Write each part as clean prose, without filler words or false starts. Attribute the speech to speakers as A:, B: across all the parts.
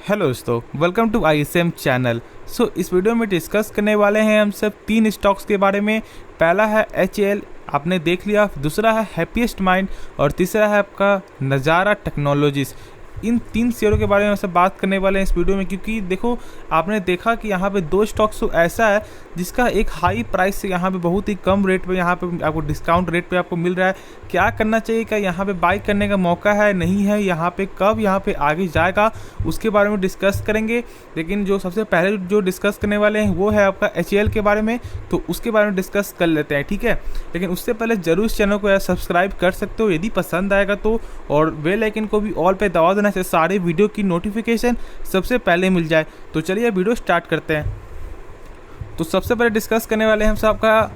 A: Hello दोस्तों, welcome to ISM channel. इस video में डिस्कस करने वाले हैं हम सब 3 स्टॉक्स के बारे में। पहला है HAL, आपने देख लिया। दूसरा है हैप्पीएस्ट माइंड और तीसरा है आपका नज़ारा टेक्नोलॉजीज़। इन 3 शेयरों के बारे में हम सब बात करने वाले हैं इस वीडियो में, क्योंकि देखो आपने देखा कि यहाँ पे 2 स्टॉक्स तो ऐसा है जिसका एक हाई प्राइस से यहाँ पे बहुत ही कम रेट पे यहाँ पे आपको डिस्काउंट रेट पे आपको मिल रहा है। क्या करना चाहिए, क्या यहाँ पे बाई करने का मौका है, नहीं है, यहाँ पे कब यहाँ पे आगे जाएगा, उसके बारे में डिस्कस करेंगे। लेकिन जो सबसे पहले जो डिस्कस करने वाले हैं वो है आपका HAL के बारे में, तो उसके बारे में डिस्कस कर लेते हैं, ठीक है। लेकिन उससे पहले जरूर इस चैनल को सब्सक्राइब कर सकते हो यदि पसंद आएगा तो, और बेल आइकन को भी ऑल पे दबा देना से सारे वीडियो की नोटिफिकेशन सबसे पहले मिल जाए। तो चलिए वीडियो स्टार्ट करते हैं। तो सबसे पहले डिस्कस करने वाले हैं हम सब का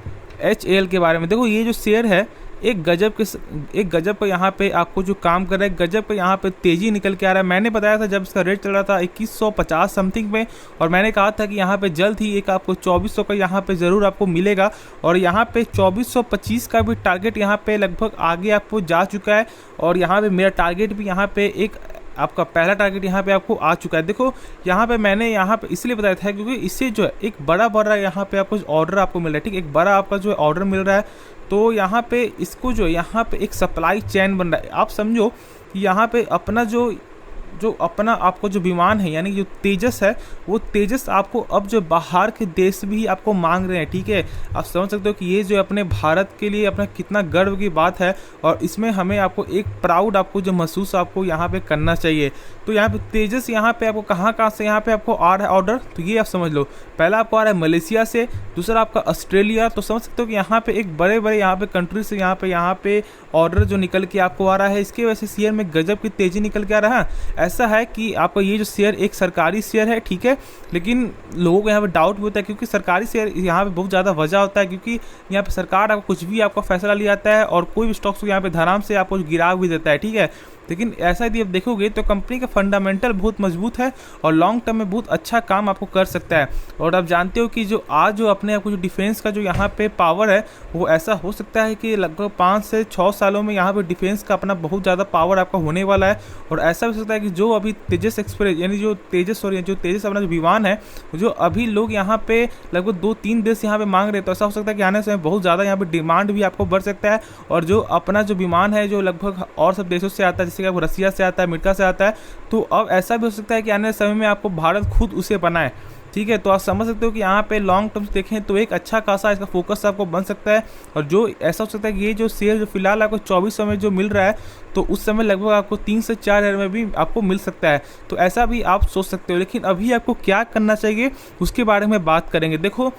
A: HAL के बारे में। देखो ये जो शेयर है एक गजब का यहाँ पे आपको जो काम कर रहा है, गजब का यहाँ पे तेज़ी निकल के आ रहा है। मैंने बताया था जब इसका रेट चल रहा था 2150 समथिंग में, और मैंने कहा था कि यहाँ पे जल्द ही एक आपको 2400 का यहाँ पे ज़रूर आपको मिलेगा, और यहाँ पे 2425 का भी टारगेट यहाँ पे लगभग आगे आपको जा चुका है। और यहाँ पे मेरा टारगेट भी यहाँ पे एक आपका पहला टारगेट यहाँ पे आपको आ चुका है। देखो यहाँ पे मैंने यहाँ पे इसलिए बताया था क्योंकि इससे जो है एक बड़ा यहाँ पे आपको ऑर्डर आपको मिल रहा है, ठीक है। एक बड़ा आपका जो है ऑर्डर मिल रहा है, तो यहाँ पे इसको जो यहाँ पे एक सप्लाई चेन बन रहा है। आप समझो कि यहाँ पे अपना जो अपना आपको जो विमान है, यानी जो तेजस है, वो तेजस आपको अब जो बाहर के देश भी आपको मांग रहे हैं, ठीक है। आप समझ सकते हो कि ये जो अपने भारत के लिए अपना कितना गर्व की बात है, और इसमें हमें आपको एक प्राउड आपको जो महसूस आपको यहाँ पे करना चाहिए। तो यहाँ पे तेजस यहाँ पे आपको कहाँ से यहाँ पे आपको आ रहा है ऑर्डर, तो ये आप समझ लो। पहला आपको आ रहा है मलेशिया से, दूसरा आपका ऑस्ट्रेलिया। तो समझ सकते हो कि यहाँ पे एक बड़े यहाँ पे कंट्री से यहाँ पे ऑर्डर जो निकल के आपको आ रहा है। इसके वजह से शेयर में गजब की तेज़ी निकल के आ रहा है। ऐसा है कि आपका ये जो शेयर एक सरकारी शेयर है, ठीक है, लेकिन लोगों को यहाँ पे डाउट भी होता है क्योंकि सरकारी शेयर यहाँ पे बहुत ज़्यादा वजह होता है, क्योंकि यहाँ पे सरकार आपको कुछ भी आपका फैसला लिया जाता है और कोई भी स्टॉक्स को यहाँ पे धड़ाम से आपको गिरा भी देता है, ठीक है। लेकिन ऐसा यदि आप देखोगे तो कंपनी का फंडामेंटल बहुत मजबूत है और लॉन्ग टर्म में बहुत अच्छा काम आपको कर सकता है। और आप जानते हो कि जो आज जो अपने आपको जो डिफेंस का जो यहाँ पे पावर है, वो ऐसा हो सकता है कि लगभग 5 से 6 सालों में यहाँ पे डिफेंस का अपना बहुत ज़्यादा पावर आपका होने वाला है। और ऐसा हो सकता है कि जो अभी तेजस एक्सप्रेस यानी जो तेजस अपना जो विमान है, जो अभी लोग यहाँ पे लगभग 2-3 देश यहाँ पे मांग रहे हैं, तो ऐसा हो सकता है कि आने से बहुत ज़्यादा यहाँ पे डिमांड भी आपको बढ़ सकता है। और जो अपना जो विमान है जो लगभग और सब देशों से आता है, जैसे कि रसिया से आता है, अमेरिका से आता है, तो अब ऐसा भी हो सकता है कि आने वाले समय में आपको भारत खुद उसे बनाए, ठीक है। तो आप समझ सकते हो कि यहाँ पे लॉन्ग टर्म से देखें तो एक अच्छा खासा इसका फोकस आपको बन सकता है। और जो ऐसा हो सकता है कि ये जो शेयर जो फिलहाल आपको 2400 में जो मिल रहा है, तो उस समय लगभग आपको 3 से 4 हज़ार में भी आपको मिल सकता है। तो ऐसा भी आप सोच सकते हो। लेकिन अभी आपको क्या करना चाहिए उसके बारे में बात करेंगे। देखो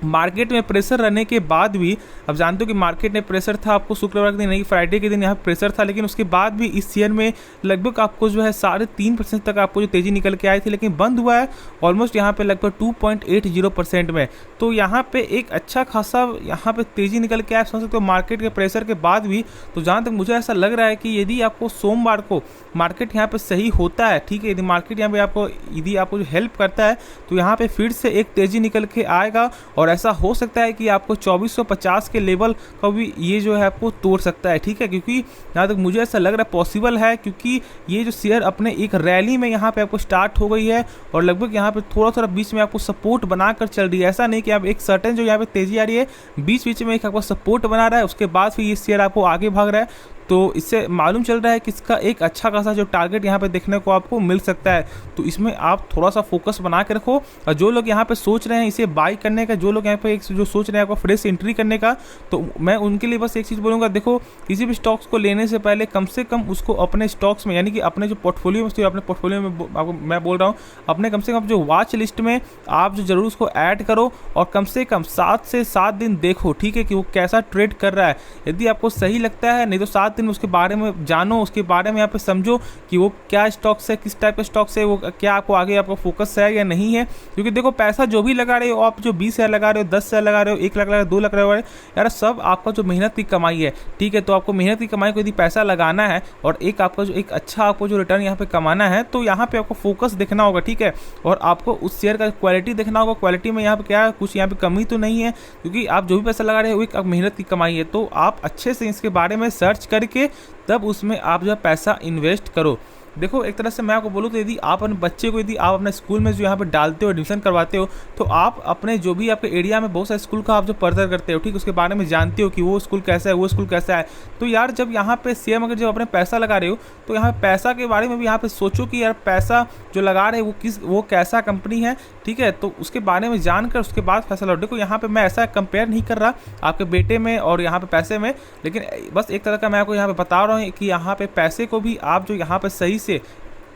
A: मार्केट में प्रेशर रहने के बाद भी, अब जानते हो कि मार्केट में प्रेशर था, आपको शुक्रवार के दिन नहीं फ्राइडे के दिन यहाँ प्रेशर था, लेकिन उसके बाद भी इस शेयर में लगभग आपको जो है 3.5% तक आपको जो तेज़ी निकल के आई थी, लेकिन बंद हुआ है ऑलमोस्ट यहाँ पे लगभग 2.80% में। तो यहाँ पे एक अच्छा खासा यहाँ पे तेज़ी निकल के आया, समझ सकते हो, मार्केट के प्रेशर के बाद भी। तो जहाँ तक मुझे ऐसा लग रहा है कि यदि आपको सोमवार को मार्केट यहाँ पे सही होता है, ठीक है, यदि मार्केट यहाँ पे आपको जो हेल्प करता है, तो यहाँ पे फिर से एक तेज़ी निकल के आएगा। और ऐसा हो सकता है कि आपको 2450 के लेवल का भी ये जो है आपको तोड़ सकता है, ठीक है। क्योंकि यहाँ तक मुझे ऐसा लग रहा है पॉसिबल है, क्योंकि ये जो शेयर अपने एक रैली में यहाँ पे आपको स्टार्ट हो गई है, और लगभग यहाँ पे थोड़ा बीच में आपको सपोर्ट बनाकर चल रही है। ऐसा नहीं कि आप एक सर्टेन जो यहाँ पे तेजी आ रही है, बीच में एक आपको सपोर्ट बना रहा है, उसके बाद फिर ये शेयर आपको आगे भाग रहा है। तो इससे मालूम चल रहा है कि इसका एक अच्छा खासा जो टारगेट यहाँ पे देखने को आपको मिल सकता है। तो इसमें आप थोड़ा सा फोकस बना के रखो। और जो लोग यहाँ पे सोच रहे हैं इसे बाई करने का, जो लोग यहाँ पे जो सोच रहे हैं आपको फ्रेश एंट्री करने का, तो मैं उनके लिए बस एक चीज़ बोलूँगा। देखो किसी भी स्टॉक्स को लेने से पहले कम से कम उसको अपने स्टॉक्स में, यानी कि अपने जो पोर्टफोलियो में, अपने पोर्टफोलियो में आपको मैं बोल रहा हूँ, अपने कम से कम जो वॉच लिस्ट में आप जो जरूर उसको ऐड करो, और कम से कम 7 से 7 दिन देखो, ठीक है, कि वो कैसा ट्रेड कर रहा है। यदि आपको सही लगता है, नहीं तो 7 दिन उसके बारे में जानो, उसके बारे में यहाँ पे समझो कि वो क्या स्टॉक्स है, किस टाइप के स्टॉक्स है, वो क्या आपको आगे आपको फोकस है या नहीं है। क्योंकि देखो पैसा जो भी लगा रहे हो आप, जो 20,000 लगा रहे हो, 10,000 लगा रहे हो, 1 लाख लगा रहे हो, 2 लाख लगा रहे हो, यार सब आपका जो मेहनत की कमाई है, ठीक है। तो आपको मेहनत की कमाई को यदि पैसा लगाना है और एक आपका जो एक अच्छा आपको जो रिटर्न यहाँ पे कमाना है, तो यहाँ पे आपको फोकस देखना होगा, ठीक है। और आपको उस शेयर का क्वालिटी देखना होगा, क्वालिटी में यहाँ पे क्या कुछ यहाँ पे कमी तो नहीं है, क्योंकि आप जो भी पैसा लगा रहे हो वो एक मेहनत की कमाई है। तो आप अच्छे से इसके बारे में सर्च करके तब उसमें आप जो पैसा इन्वेस्ट करो। देखो एक तरह से मैं आपको बोलूँ तो यदि आप अपने बच्चे को यदि आप अपने स्कूल में जो यहाँ पे डालते हो, एडमिशन करवाते हो, तो आप अपने जो भी आपके एरिया में बहुत सारे स्कूल का आप जो पर्दर करते हो, ठीक, उसके बारे में जानते हो कि वो स्कूल कैसा है, वो स्कूल कैसा है। तो यार जब यहाँ पे सेम अगर जब अपने पैसा लगा रहे हो तो यहाँ पैसा के बारे में भी यहाँ पे सोचो कि यार पैसा जो लगा रहे हो वो कैसा कंपनी है, ठीक है। तो उसके बारे में जानकर उसके बाद फैसला लो। देखो यहाँ पे मैं ऐसा कंपेयर नहीं कर रहा आपके बेटे में और यहाँ पे पैसे में, लेकिन बस एक तरह का मैं आपको यहाँ पे बता रहा हूँ कि यहाँ पे पैसे को भी आप जो यहाँ पे सही से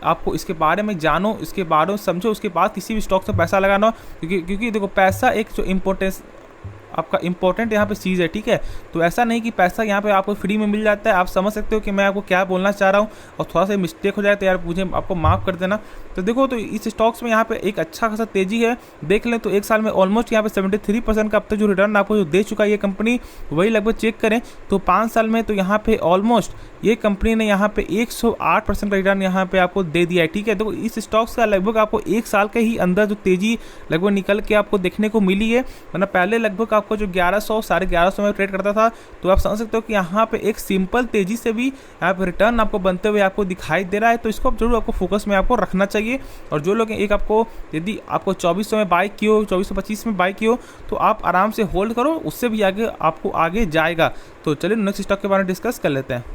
A: आपको इसके बारे में जानो, इसके बारे में समझो, उसके बाद किसी भी स्टॉक से पैसा लगाना, क्योंकि देखो पैसा एक जो इम्पोर्टेंस आपका इंपॉर्टेंट यहाँ पे चीज़ है, ठीक है। तो ऐसा नहीं कि पैसा यहाँ पे आपको फ्री में मिल जाता है। आप समझ सकते हो कि मैं आपको क्या बोलना चाह रहा हूँ, और थोड़ा सा मिस्टेक हो जाए तो यार मुझे आपको माफ़ कर देना। तो देखो तो इस स्टॉक्स में यहाँ पे एक अच्छा खासा तेजी है, देख लें तो एक साल में ऑलमोस्ट यहाँ पे 73% का अब तक जो रिटर्न आपको जो दे चुका है ये कंपनी, वही लगभग चेक करें तो 5 साल में तो यहाँ पे ऑलमोस्ट ये कंपनी ने यहाँ पे 108% का रिटर्न यहाँ पे आपको दे दिया है, ठीक है। देखो इस स्टॉक्स का लगभग आपको एक साल के ही अंदर जो तेजी लगभग निकल के आपको देखने को मिली है, वरना पहले लगभग आपको जो 1100 साढ़े 1100 में ट्रेड करता था। तो आप समझ सकते हो कि यहाँ पे एक सिंपल तेजी से भी यहाँ पे रिटर्न आपको बनते हुए आपको दिखाई दे रहा है। तो इसको जरूर आपको फोकस में आपको रखना चाहिए। और जो लोग एक आपको यदि आपको 2400 में बाई किए हो, 2425 में बाई किए हो, तो आप आराम से होल्ड करो, उससे भी आगे आपको आगे जाएगा। तो चलिए नेक्स्ट स्टॉक के बारे में डिस्कस कर लेते हैं।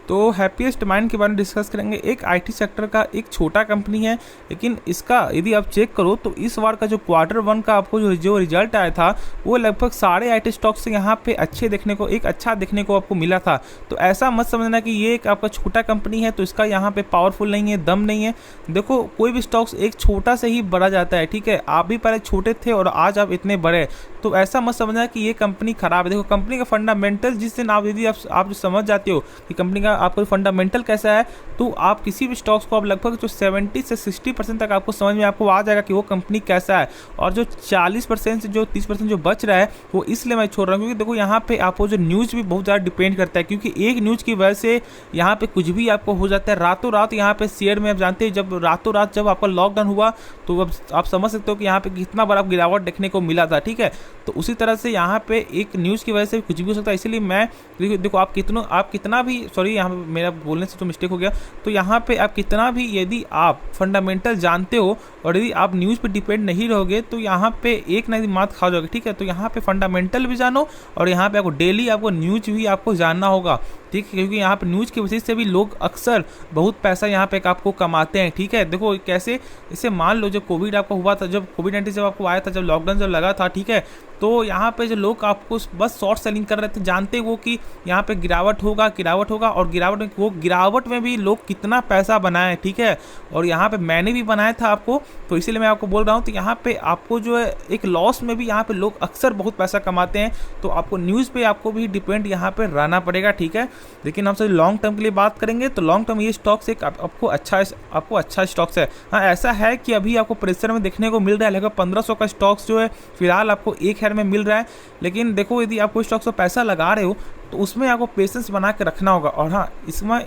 A: तो हैप्पीएस्ट माइंड के बारे में डिस्कस करेंगे। एक आईटी सेक्टर का एक छोटा कंपनी है, लेकिन इसका यदि आप चेक करो तो इस बार का जो Q1 का आपको जो रिजल्ट आया था वो लगभग सारे आईटी स्टॉक से यहाँ पे अच्छा देखने को आपको मिला था। तो ऐसा मत समझना कि ये एक आपका छोटा कंपनी है तो इसका यहाँ पे पावरफुल नहीं है, दम नहीं है। देखो कोई भी स्टॉक्स एक छोटा से ही बड़ा जाता है, ठीक है। आप भी पहले छोटे थे और आज आप इतने बड़े, तो ऐसा मत समझना कि ये कंपनी खराब है। देखो कंपनी का फंडामेंटल जिस दिन आप यदि आप जो समझ जाते हो कि कंपनी का आपको फंडामेंटल कैसा है, तो आप किसी भी स्टॉक्स को आप लगभग जो 70 से 60% तक आपको समझ में आपको आ जाएगा कि वो कंपनी कैसा है। और जो 40% से जो 30% जो बच रहा है वो इसलिए मैं छोड़ रहा हूँ क्योंकि देखो यहाँ पे आपको जो न्यूज़ भी बहुत ज़्यादा डिपेंड करता है, क्योंकि एक न्यूज़ की वजह से यहाँ पे कुछ भी आपको हो जाता है रातों रात। यहाँ पे शेयर में आप जानते हैं जब रातों रात जब आपका लॉकडाउन हुआ तो अब आप समझ सकते हो कि यहाँ पे कितना बड़ा गिरावट देखने को मिला था, ठीक है। तो उसी तरह से यहाँ पे एक न्यूज़ की वजह से कुछ भी हो सकता है। इसीलिए मैं देखो आप कितना भी यहाँ पे मेरा बोलने से तो मिस्टेक हो गया, तो यहाँ पे आप कितना भी यदि आप फंडामेंटल जानते हो और यदि आप न्यूज़ पे डिपेंड नहीं रहोगे तो यहाँ पे एक ना एक मात खा जाओगे, ठीक है। तो यहाँ पे फंडामेंटल भी जानो और यहाँ पे आपको डेली आपको न्यूज़ भी आपको जानना होगा, ठीक है, क्योंकि यहाँ पे न्यूज़ की वजह से भी लोग अक्सर बहुत पैसा यहाँ पे आपको कमाते हैं, ठीक है। देखो कैसे, इसे मान लो जब कोविड आपको हुआ था, जब कोविड-19 जब आपको आया था, जब लॉकडाउन जब लगा था, ठीक है, तो यहाँ पे जो लोग आपको बस शॉर्ट सेलिंग कर रहे थे, जानते वो कि यहाँ पे गिरावट होगा और गिरावट में भी लोग कितना पैसा बनाए, ठीक है। और यहाँ पे मैंने भी बनाया था आपको, तो इसीलिए मैं आपको बोल रहा हूँ। तो यहाँ पे आपको जो है एक लॉस में भी यहाँ पे लोग अक्सर बहुत पैसा कमाते हैं, तो आपको न्यूज़ पे आपको भी डिपेंड यहाँ पे रहना पड़ेगा, ठीक है। लेकिन हम सब लॉन्ग टर्म के लिए बात करेंगे तो लॉन्ग टर्म ये स्टॉक्स एक आपको अच्छा स्टॉक्स है। हाँ ऐसा है कि अभी आपको प्रेशर में देखने को मिल रहा है, लगभग 1500 का स्टॉक्स जो है फिलहाल आपको एक में मिल रहा है। लेकिन देखो यदि आप कोई स्टॉक्स पर पैसा लगा रहे हो तो उसमें आपको पेशेंस बना के रखना होगा। और हाँ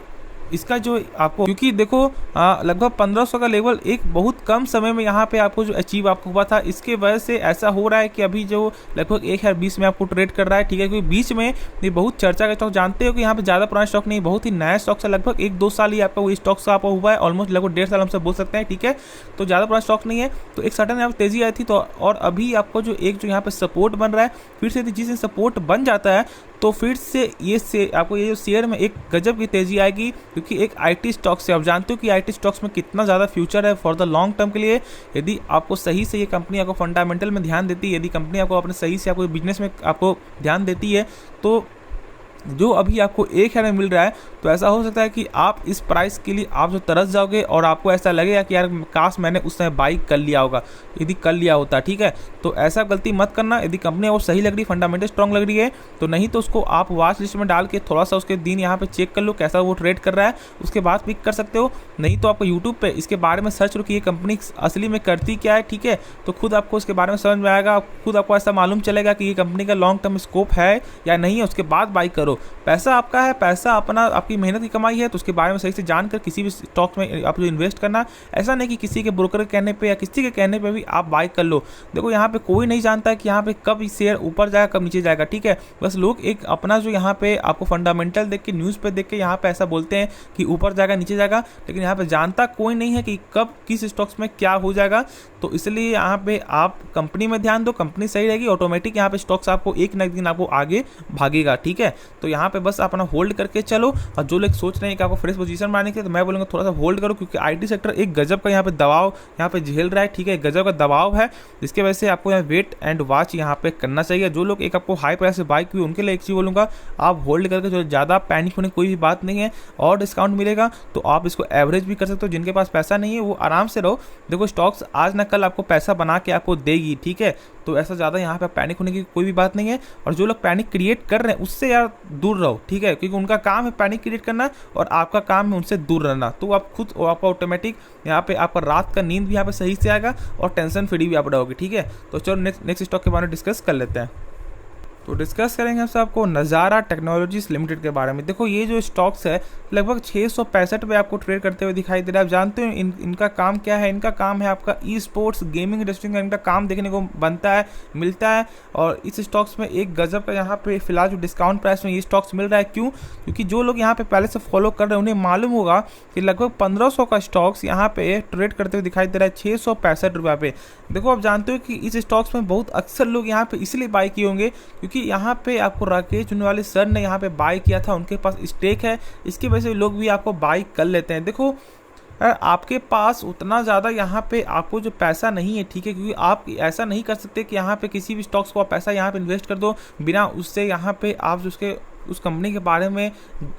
A: इसका जो आपको, क्योंकि देखो लगभग 1500 का लेवल एक बहुत कम समय में यहाँ पे आपको जो अचीव आपको हुआ था, इसके वजह से ऐसा हो रहा है कि अभी जो लगभग 1020 में आपको ट्रेड कर रहा है, ठीक है। क्योंकि बीच में ये बहुत चर्चा का स्टॉक, जानते हो कि यहाँ पे ज़्यादा पुराना स्टॉक नहीं, बहुत ही नया स्टॉक है, लगभग 1-2 साल ही आपका वो स्टॉक से आपको हुआ है, ऑलमोस्ट लगभग 1.5 साल हमसे बोल सकते हैं, ठीक है। तो ज़्यादा पुराना स्टॉक नहीं है, तो एक सडन यहाँ पर तेजी आई थी। तो और अभी आपको जो यहाँ पे सपोर्ट बन रहा है, फिर से जिस दिन सपोर्ट बन जाता है तो फिर से आपको ये जो शेयर में एक गजब की तेजी आएगी, क्योंकि एक आईटी स्टॉक से आप जानते हो कि आईटी स्टॉक्स में कितना ज़्यादा फ्यूचर है फॉर द लॉन्ग टर्म के लिए। यदि आपको सही से ये कंपनी आपको फंडामेंटल में ध्यान देती है, यदि कंपनी आपको अपने सही से आपको बिजनेस में आपको ध्यान देती है, तो जो अभी आपको 1000 में मिल रहा है, तो ऐसा हो सकता है कि आप इस प्राइस के लिए आप जो तरस जाओगे और आपको ऐसा लगेगा कि यार काश मैंने उस समय बाई कर लिया होगा, यदि कर लिया होता, ठीक है। तो ऐसा गलती मत करना। यदि कंपनी आपको सही लग रही, फंडामेंटल स्ट्रॉन्ग लग रही है, तो नहीं तो उसको आप वॉच लिस्ट में डाल के थोड़ा सा उसके दिन यहाँ पे चेक कर लो कैसा वो ट्रेड कर रहा है, उसके बाद पिक कर सकते हो। नहीं तो आपको यूट्यूब पे इसके बारे में सर्च करो कि ये कंपनी असली में करती क्या है, ठीक है। तो खुद आपको उसके बारे में समझ में आएगा, खुद आपको ऐसा मालूम चलेगा कि ये कंपनी का लॉन्ग टर्म स्कोप है या नहीं है, उसके बाद बाई करो। करो। पैसा आपका है, पैसा अपना आपकी मेहनत की कमाई है, तो उसके बारे में सही से जानकर किसी भी स्टॉक में आप जो इन्वेस्ट करना। ऐसा नहीं कि किसी के ब्रोकर के कहने पे या किसी के कहने पे भी आप बाय कर लो। देखो यहाँ पे कोई नहीं जानता कि यहाँ पे कब शेयर ऊपर जाएगा कब नीचे जाएगा, ठीक है। बस लोग एक अपना जो यहाँ पे आपको फंडामेंटल देख के न्यूज़ पे देख के यहाँ पे ऐसा बोलते हैं कि ऊपर जाएगा नीचे जाएगा, लेकिन यहाँ पे जानता कोई नहीं है कि कब किस स्टॉक्स में क्या हो जाएगा। तो इसलिए यहाँ पे आप कंपनी में ध्यान दो, कंपनी सही रहेगी, ऑटोमेटिक यहाँ पे स्टॉक्स आपको एक न एक दिन आपको आगे भागेगा, ठीक है। तो यहाँ पे बस अपना होल्ड करके चलो। और जो लोग सोच रहे हैं कि आपको फ्रेश पोजीशन बनाने के, तो मैं बोलूँगा थोड़ा सा होल्ड करो, क्योंकि आईटी सेक्टर एक गजब का यहाँ पे दबाव यहाँ पे झेल रहा है, ठीक है। गजब का दबाव है, जिसकी वजह से आपको यहाँ वेट एंड वॉच यहाँ पे करना चाहिए। जो लोग एक आपको हाई प्राइस से बाइक हुई, उनके लिए एक चीज़ बोलूँगा, आप होल्ड करके जो ज़्यादा पैनिक होने कोई भी बात नहीं है, और डिस्काउंट मिलेगा तो आप इसको एवरेज भी कर सकते हो। जिनके पास पैसा नहीं है वो आराम से रहो। देखो स्टॉक्स आज ना कल आपको पैसा बना के आपको देगी, ठीक है। तो ऐसा ज़्यादा यहाँ पे पैनिक होने की कोई भी बात नहीं है। और जो लोग पैनिक क्रिएट कर रहे हैं उससे यार दूर रहो, ठीक है, क्योंकि उनका काम है पैनिक क्रिएट करना और आपका काम है उनसे दूर रहना। तो आप खुद आपका ऑटोमेटिक यहाँ पे आपका रात का नींद भी यहाँ पे सही से आएगा और टेंशन फ्री भी आप रहोगे, ठीक है। तो चलो नेक्स्ट स्टॉक के बारे में डिस्कस कर लेते हैं। तो डिस्कस करेंगे हम आपको नज़ारा टेक्नोलॉजीज लिमिटेड के बारे में। देखो ये जो स्टॉक्स है लगभग 665 पे आपको ट्रेड करते हुए दिखाई दे रहा है। आप जानते हो इनका काम क्या है? इनका काम है आपका ई स्पोर्ट्स गेमिंग इंडस्ट्री का इनका काम देखने को बनता है, मिलता है। और इस स्टॉक्स में एक गजब का यहाँ पे फिलहाल जो डिस्काउंट प्राइस में ये स्टॉक्स मिल रहा है। क्यों? क्योंकि जो लोग यहाँ पे पहले से फॉलो कर रहे हैं उन्हें मालूम होगा कि लगभग 1500 का स्टॉक्स यहाँ पे ट्रेड करते हुए दिखाई दे रहा है 665 रुपये पे। देखो आप जानते हो कि इस स्टॉक्स में बहुत अक्सर लोग यहाँ पे इसलिए बाई किए होंगे क्योंकि यहाँ पे आपको राकेश चुनवाले सर ने यहाँ पे बाई किया था, उनके पास स्टेक है, इसकी वजह से लोग भी आपको बाई कर लेते हैं। देखो आपके पास उतना ज़्यादा यहाँ पे आपको जो पैसा नहीं है, ठीक है, क्योंकि आप ऐसा नहीं कर सकते कि यहाँ पे किसी भी स्टॉक्स को आप पैसा यहाँ पे इन्वेस्ट कर दो बिना उससे यहाँ पे आप उसके उस कंपनी के बारे में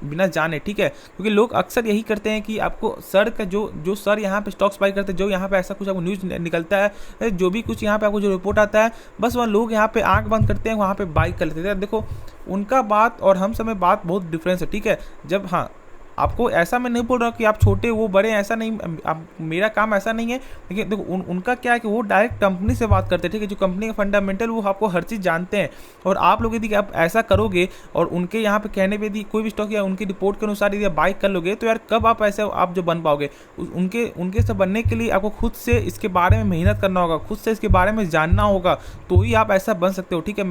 A: बिना जाने, ठीक है। क्योंकि लोग अक्सर यही करते हैं कि आपको सर का जो सर यहाँ पे स्टॉक्स बाई करते हैं, जो यहाँ पे ऐसा कुछ आपको न्यूज़ निकलता है, जो भी कुछ यहाँ पे आपको जो रिपोर्ट आता है, बस वह लोग यहाँ पे आंख बंद करते हैं, वहाँ पे बाई कर लेते हैं। देखो उनका बात और हम समय बात बहुत डिफरेंस है, ठीक है। जब हाँ आपको ऐसा मैं नहीं बोल रहा कि आप छोटे वो बड़े, ऐसा नहीं, मेरा काम ऐसा नहीं है। लेकिन देखो उनका क्या है कि वो डायरेक्ट कंपनी से बात करते हैं, ठीक है। जो कंपनी का फंडामेंटल वो आपको हर चीज़ जानते हैं। और आप लोग यदि आप ऐसा करोगे और उनके यहाँ पे कहने पे यदि कोई भी स्टॉक या उनकी रिपोर्ट के अनुसार यदि आप बाई कर लोगे, तो यार कब आप ऐसे आप जो बन पाओगे? उनके से बनने के लिए आपको खुद से इसके बारे में मेहनत करना होगा, खुद से इसके बारे में जानना होगा, तो ही आप ऐसा बन सकते हो, ठीक है।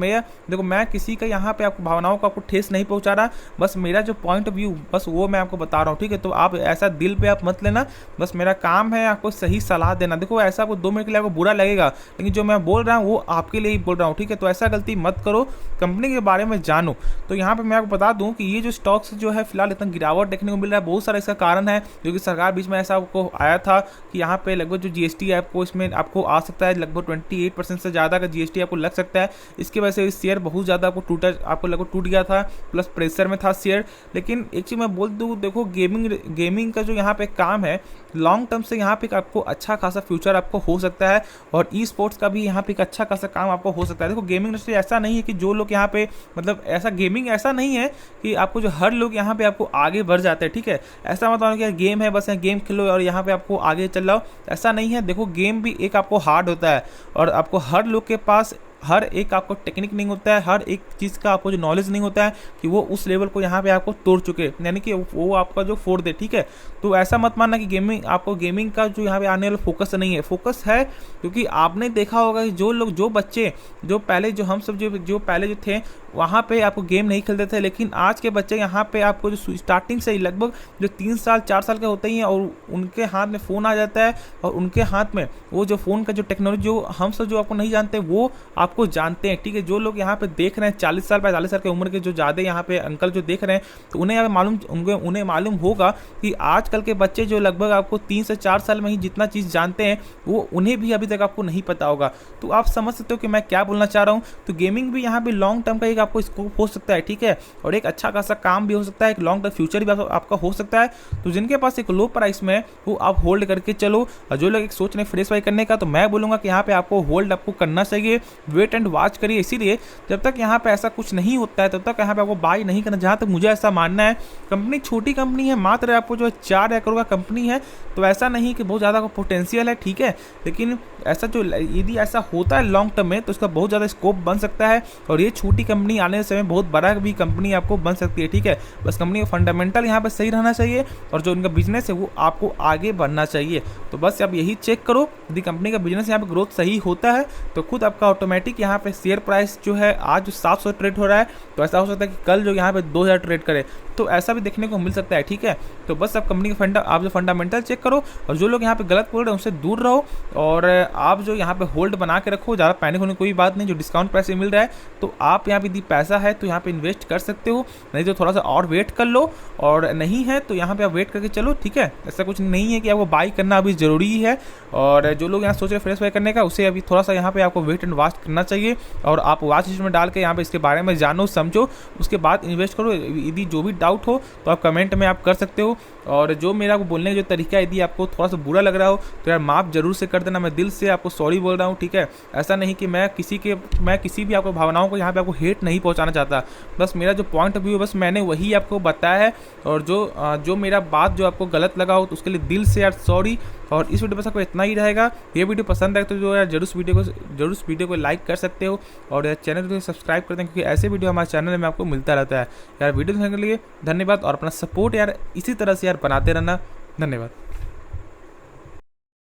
A: मैं किसी का यहाँ पे आपको भावनाओं को आपको ठेस नहीं पहुँचा रहा, बस मेरा जो पॉइंट ऑफ व्यू बस वो मैं आपको बता रहा हूँ, ठीक है। तो आप ऐसा दिल पे आप मत लेना, बस मेरा काम है आपको सही सलाह देना। देखो ऐसा आपको 2 मिनट के लिए आपको बुरा लगेगा, लेकिन जो मैं बोल रहा हूँ वो आपके लिए ही बोल रहा हूँ, ठीक है। तो ऐसा गलती मत करो, कंपनी के बारे में जानो। तो यहाँ पे मैं आपको बता दूं कि ये जो स्टॉक्स जो है फिलहाल इतना गिरावट देखने को मिल रहा है, बहुत सारा इसका कारण है, जो कि सरकार बीच में ऐसा आपको आया था कि यहाँ पे लगभग जो जीएसटी आपको इसमें आपको आ सकता है, लगभग 28% से ज़्यादा का जीएसटी आपको लग सकता है। इसकी वजह से शेयर बहुत ज़्यादा आपको लगभग टूट गया था, प्लस प्रेशर में था शेयर। लेकिन एक चीज़ मैं बोल दूँ, देखो गेमिंग का जो यहाँ पे काम है, लॉन्ग टर्म से यहाँ पे आपको अच्छा खासा फ्यूचर आपको हो सकता है। और ई स्पोर्ट्स का भी यहाँ पे एक अच्छा खासा काम आपको हो सकता है। देखो गेमिंग इंडस्ट्री ऐसा नहीं है कि जो लोग यहाँ पे मतलब ऐसा गेमिंग ऐसा नहीं है कि आपको जो हर लोग यहाँ पे आपको आगे बढ़ जाते हैं, ठीक है। ऐसा मत मानो कि गेम है बस यहाँ गेम खेलो और यहाँ पे आपको आगे चल जाओ, ऐसा नहीं है। देखो गेम भी एक आपको हार्ड होता है और आपको हर लोग के पास हर एक आपको टेक्निक नहीं होता है, हर एक चीज़ का आपको जो नॉलेज नहीं होता है कि वो उस लेवल को यहाँ पे आपको तोड़ चुके, यानी कि वो आपका जो फोड़ दे, ठीक है। तो ऐसा मत मानना कि गेमिंग का जो यहाँ पे आने वाला फोकस नहीं है, फोकस है। क्योंकि आपने देखा होगा कि जो बच्चे जो पहले जो हम सब जो पहले जो थे वहाँ पे आपको गेम नहीं खेलते थे, लेकिन आज के बच्चे यहाँ पे आपको जो स्टार्टिंग से ही लगभग जो 3 साल 4 साल के होते ही हैं और उनके हाथ में फ़ोन आ जाता है और उनके हाथ में वो जो फ़ोन का जो टेक्नोलॉजी जो हम सब जो आपको नहीं जानते वो आपको जानते हैं, ठीक है। जो लोग यहाँ पे देख रहे हैं 40 साल 45 साल की उम्र के जो ज़्यादा यहाँ पे अंकल जो देख रहे हैं, तो उन्हें मालूम होगा कि आजकल के बच्चे जो लगभग आपको 3 से 4 साल में ही जितना चीज़ जानते हैं वो उन्हें भी अभी तक आपको नहीं पता होगा। तो आप समझ सकते हो कि मैं क्या बोलना चाह रहा हूँ। तो गेमिंग भी यहाँ पे लॉन्ग टर्म का एक आपको स्कोप हो सकता है, ठीक है, और एक अच्छा खासा काम भी हो सकता है, एक लॉन्ग टर्म फ्यूचर भी आपका हो सकता है। तो जिनके पास एक लो प्राइस में वो आप होल्ड करके चलो। और जो लोग एक सोच रहे फ्रेश बाई करने का, तो मैं बोलूँगा कि यहाँ पे आपको होल्ड आपको करना चाहिए, वेट एंड वॉच करिए। इसीलिए जब तक यहाँ पे ऐसा कुछ नहीं होता है तब तक यहाँ पे आपको बाई नहीं करना। जहाँ तक मुझे ऐसा मानना है, कंपनी छोटी कंपनी है, मात्र आपको जो 4 एकड़ का कंपनी है, तो ऐसा नहीं कि बहुत ज़्यादा पोटेंशियल है, ठीक है, लेकिन ऐसा जो यदि ऐसा होता है लॉन्ग टर्म में तो इसका बहुत ज़्यादा स्कोप बन सकता है और ये छोटी कंपनी आने से बहुत बड़ा भी कंपनी आपको बन सकती है, ठीक है। बस कंपनी का फंडामेंटल यहाँ पर सही रहना चाहिए और जो उनका बिजनेस है वो आपको आगे बढ़ना चाहिए। तो बस आप यही चेक करो, यदि कंपनी का बिजनेस यहाँ पे ग्रोथ सही होता है तो खुद आपका ऑटोमेटिक यहाँ पे शेयर प्राइस जो है आज 700 ट्रेड हो रहा है, तो ऐसा हो सकता है कि कल जो यहाँ पे 2000 ट्रेड करे, तो ऐसा भी देखने को मिल सकता है, ठीक है। तो बस आप कंपनी का आप जो फंडामेंटल चेक करो और जो लोग यहाँ पे गलत बोल रहे हैं उनसे दूर रहो और आप जो यहाँ पे होल्ड बना के रखो। ज़्यादा पैनिक होने की कोई बात नहीं, जो डिस्काउंट प्राइस मिल रहा है तो आप यहाँ पे यदि पैसा है तो यहाँ पे इन्वेस्ट कर सकते हो, नहीं तो थोड़ा सा और वेट कर लो, और नहीं है तो यहाँ पे आप वेट करके चलो, ठीक है। ऐसा कुछ नहीं है कि आपको बाई करना अभी ज़रूरी है, और जो लोग यहाँ सोच रहे हैं फ्रेश बाई करने का, उसे अभी थोड़ा सा यहाँ पे आपको वेट एंड वॉच करना चाहिए और आप वॉच लिस्ट में डाल के यहाँ पे इसके बारे में जानो समझो, उसके बाद इन्वेस्ट करो। यदि जो भी डाउट हो तो आप कमेंट में आप कर सकते हो, और जो मेरा बोलने का जो तरीका है यदि आपको थोड़ा सा बुरा लग रहा हो तो यार माफ़ जरूर से कर देना, मैं दिल से आपको सॉरी बोल रहा हूँ, ठीक है। ऐसा नहीं कि मैं किसी भी आपको भावनाओं को यहाँ पे आपको हेट नहीं पहुँचाना चाहता, बस मेरा जो पॉइंट ऑफ व्यू है बस मैंने वही आपको बताया है, और जो मेरा बात जो आपको गलत लगा हो तो उसके लिए दिल से यार सॉरी। और इस वीडियो बस आपको इतना ही रहेगा। ये वीडियो पसंद आए तो जो यार जरूर इस वीडियो को लाइक कर सकते हो और चैनल को सब्सक्राइब कर दें, क्योंकि ऐसे वीडियो हमारे चैनल में आपको मिलता रहता है। यार वीडियो देखने के लिए धन्यवाद और अपना सपोर्ट यार इसी तरह से यार बनाते रहना। धन्यवाद।